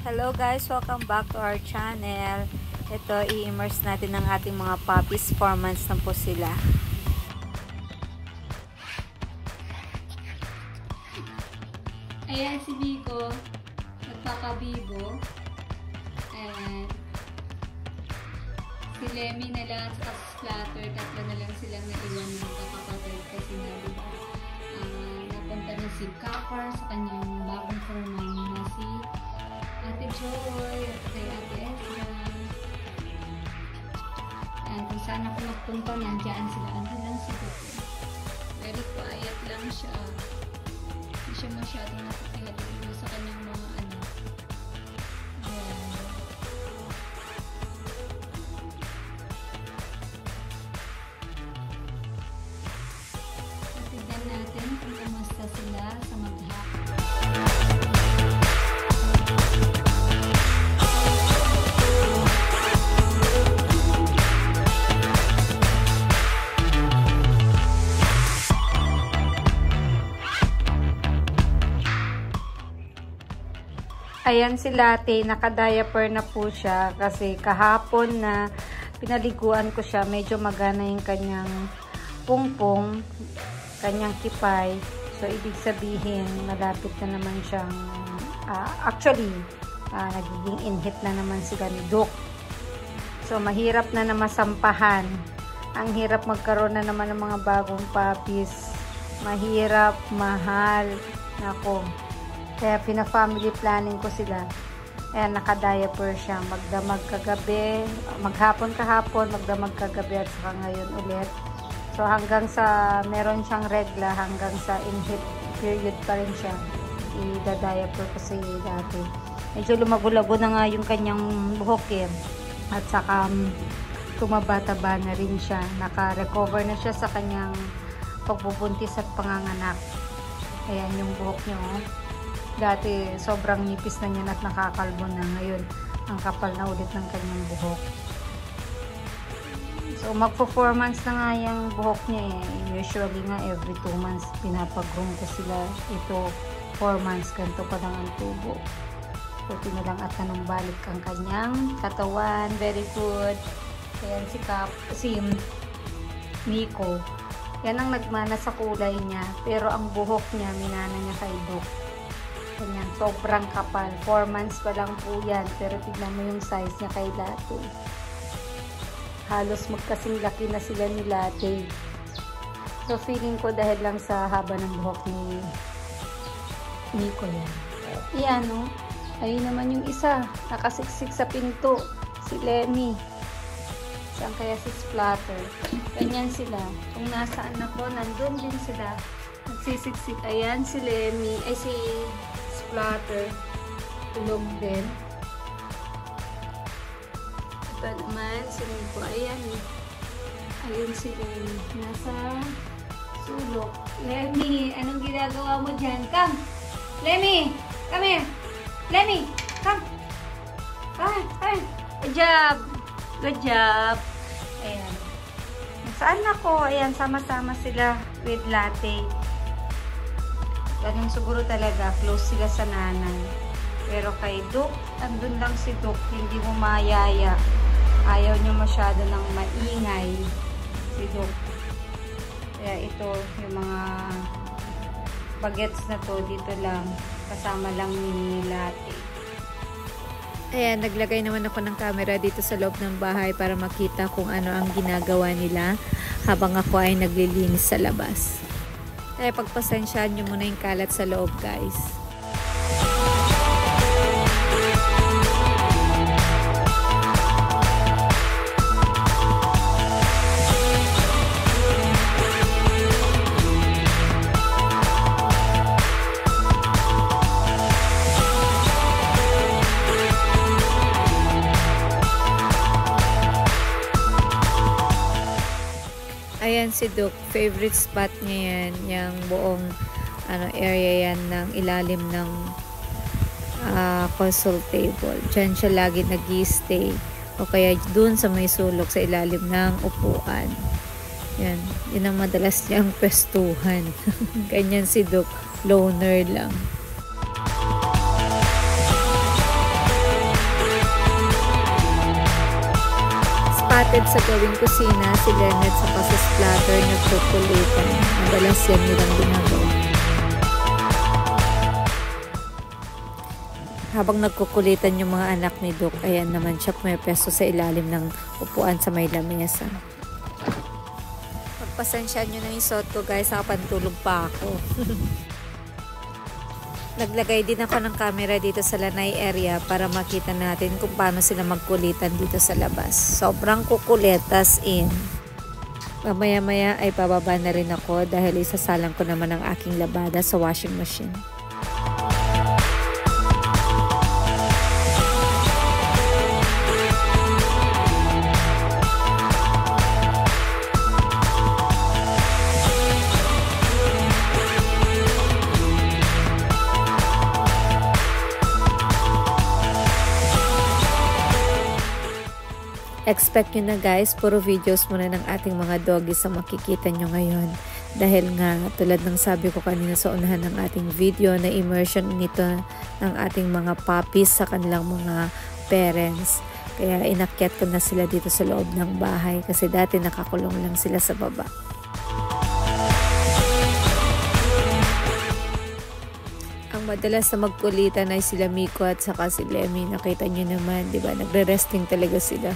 Hello guys, welcome back to our channel. Ito, i-immerse natin ang ating mga puppies. 4 months na po sila. Ayan si Biko, nagpakabibo. And si Lemmy na lang at Splatter, tatlo na lang silang naiwan ng kakapatid kasi napunta na si Kapar sa kanyang bagong forman na si Ate Joy at kay Ate Ezra. And kung saan ako magpunta, nandiyan sila. Andun lang si Biko. Very quiet lang siya. Hindi siya masyadong nakikihalilo sa kanyang mga ano. Ayan. Tignan natin kung kamusta sila sa maghapon. Ayan si Latte, naka-diaper na po siya kasi kahapon na pinaliguan ko siya, medyo magana yung kanyang pungpong, kanyang kipay. So, ibig sabihin, malapit na naman siyang, nagiging inhit na naman sila ni Doc. So, mahirap na na masampahan. Ang hirap magkaroon na naman ng mga bagong puppies. Mahirap, mahal. Nako. Kaya pina-family planning ko sila. Ayan, naka-diaper siya. Magdamag kagabi, maghapon kahapon, magdamag kagabi at saka ngayon ulit. So hanggang sa meron siyang regla, hanggang sa in-hit period pa rin siya. I-diaper ko sa dati. Medyo lumagulago na nga yung kanyang buhok eh. At saka tumaba-taba na rin siya. Naka-recover na siya sa kanyang pagbubuntis at panganganak. Ayan yung buhok niya oh. Dati, sobrang nipis na niya at nakakalbo na. Ngayon, ang kapal na ulit ng kanyang buhok. So, magpo 4 months na nga yung buhok niya eh. Usually nga, every 2 months, pinapag-groom ko sila. Ito, 4 months, ganito pa lang ang tubo. Puti na lang at tanong balik ang kanyang katawan. Very good. Ayan si Miko. Yan ang nagmana sa kulay niya. Pero ang buhok niya, minana niya kay Doc. Ganyan, sobrang kapal. 4 months pa lang po yan. Pero tignan mo yung size niya kay Latte. Halos magkasing laki na sila ni Latte. So, feeling ko dahil lang sa haba ng buhok ni Nico yan. Iyan, no? Ayun naman yung isa. Nakasiksik sa pinto. Si Lemmy. Saan kaya si Splatter? Ganyan sila. Kung nasaan ako, nandun din sila. Nagsisiksik. Ayan si Lemmy. Ay, si Splatter. Tulog din. Ito naman si Nico. Ayan. Ayun si Lemmy. Nasa sulok. Lemmy, anong ginagawa mo dyan? Come! Lemmy! Come here! Lemmy! Come! Come! Come! Good job! Good job! Ayan. Saan ako? Ayan, sama-sama sila with Latte. Ganun siguro talaga, close sila sa nanay. Pero kay Doc, andun lang si Doc, hindi mo mayaya. Ayaw niyo masyado ng maingay si Doc. Kaya ito, yung mga bagets na to, dito lang, kasama lang ni Latte. Ayan, naglagay naman ako ng camera dito sa loob ng bahay para makita kung ano ang ginagawa nila habang ako ay naglilinis sa labas. Kaya pagpasensyahan nyo muna yung kalat sa loob, guys. Ayan si Doc, favorite spot niya yan, yung buong area yan ng ilalim ng console table. Diyan siya lagi nag-i-stay o kaya dun sa may sulok sa ilalim ng upuan. Yan, yun ang madalas niyang pwestuhan. Ganyan si Doc, loner lang. hatid sa gawing kusina, si Lynette sa sa splatter nagkukulitan. Madalas yan nilang ginagawa. Habang nagkukulitan yung mga anak ni Duke, ayan naman siya pumepesto sa ilalim ng upuan sa may lamesa. Pagpasensyaan nyo na yung suot ko guys, nakapantulog pa ako. Naglagay din ako ng camera dito sa lanay area para makita natin kung paano sila magkulitan dito sa labas. Sobrang kukulit, as in. Mamaya-maya ay bababa na rin ako dahil isasalang ko naman ang aking labada sa washing machine. Expect nyo na guys, puro videos muna ng ating mga doggies ang makikita nyo ngayon. Dahil nga, tulad ng sabi ko kanina sa unahan ng ating video, na immersion nito ng ating mga puppies sa kanilang mga parents. Kaya inakyat ko na sila dito sa loob ng bahay kasi dati nakakulong lang sila sa baba. Ang madalas na magkulitan ay sila Miko at saka si Lemmy. Nakita nyo naman, di ba? Nagre-resting talaga sila.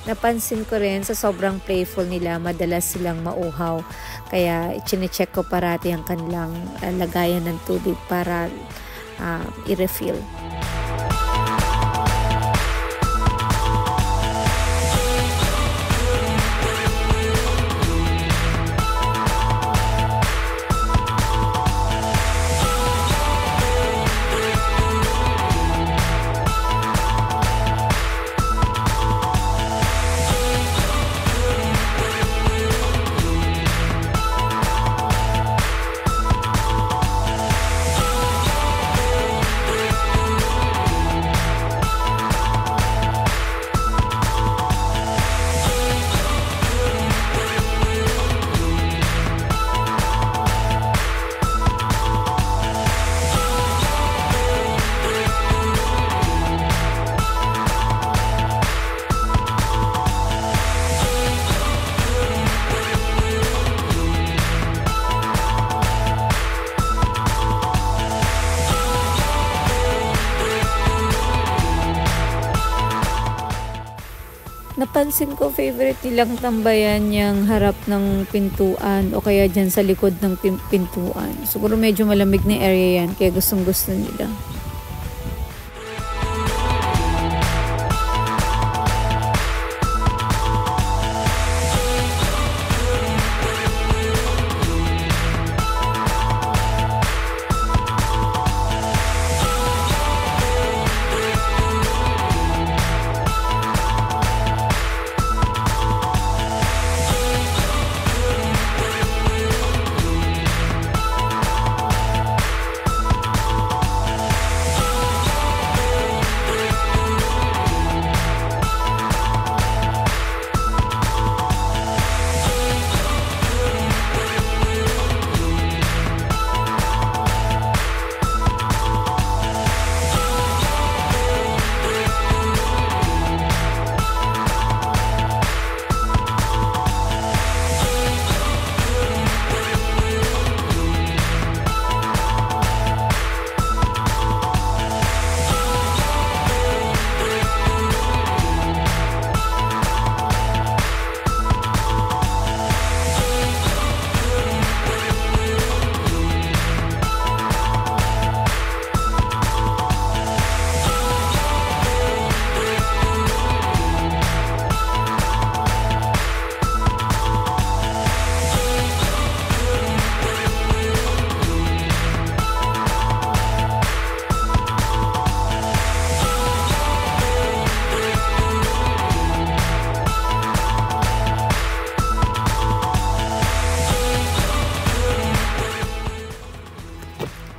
Napansin ko rin sa sobrang playful nila, madalas silang mauhaw. Kaya chine-check ko parati ang kanilang lagayan ng tubig para i-refill. Napansin ko favorite nilang tambayan yung harap ng pintuan o kaya dyan sa likod ng pintuan. Siguro medyo malamig na area yan kaya gustong gusto nila.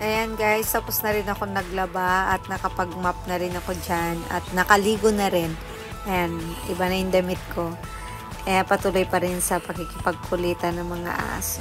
Ayan guys, tapos na rin ako naglaba at nakapag-mop na rin ako dyan at nakaligo na rin. Ayan, iba na yung damit ko. Patuloy pa rin sa pakikipagkulitan ng mga aso.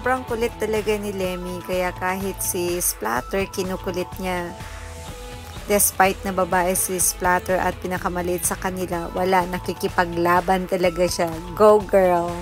sobrang kulit talaga ni Lemmy, kaya kahit si Splatter, kinukulit niya. Despite na babae si Splatter at pinakamaliit sa kanila, wala, nakikipaglaban talaga siya. Go girl!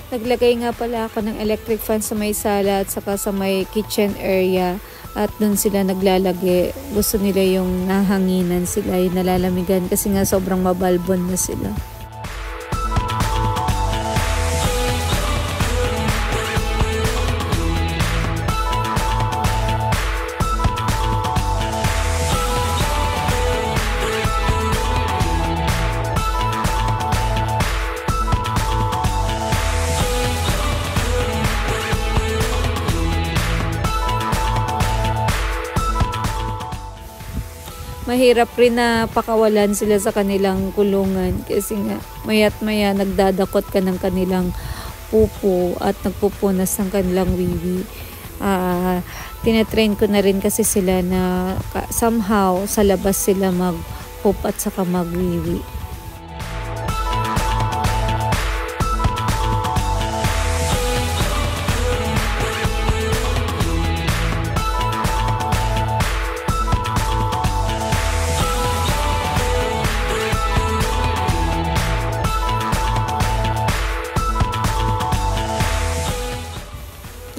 Naglagay nga pala ako ng electric fan sa may sala at saka sa may kitchen area at dun sila naglalagay. Gusto nila yung nahanginan sila, yung nalalamigan kasi nga sobrang mabalbon na sila. Mahirap rin na pakawalan sila sa kanilang kulungan kasi nga maya't maya nagdadakot ka ng kanilang pupo at nagpupunas ng kanilang wiwi. Tinetrain ko na rin kasi sila na somehow sa labas sila mag-poop at saka magwiwi.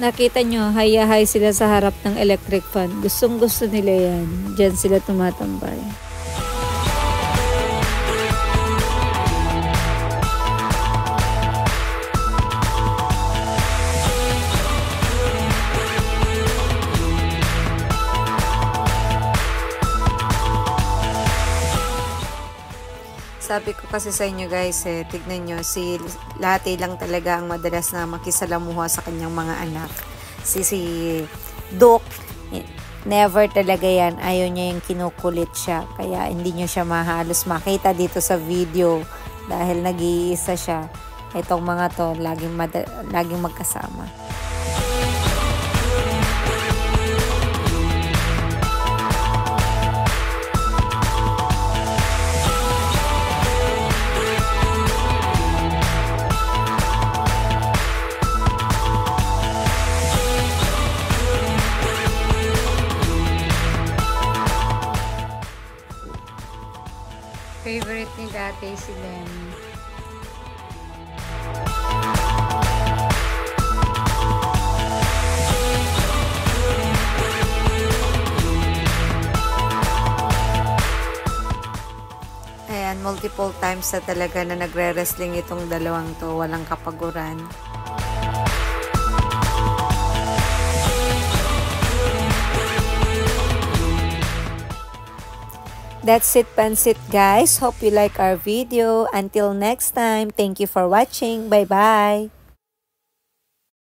Nakita nyo, hayahay sila sa harap ng electric fan. Gustong gusto nila yan. Diyan sila tumatambay. Sabi ko kasi sa inyo guys, tignan nyo, si Latte lang talaga ang madalas na makisalamuha sa kanyang mga anak. Si Duke, never talaga yan. Ayaw niya yung kinukulit siya. Kaya hindi nyo siya mahalos makita dito sa video dahil nag-iisa siya. Itong mga to, laging magkasama. Favorite ni dati si Lemmy. Ayan, multiple times na talaga na nagre-wrestling itong dalawang to, walang kapaguran. That's it, Pansit guys. Hope you like our video. Until next time, thank you for watching. Bye-bye.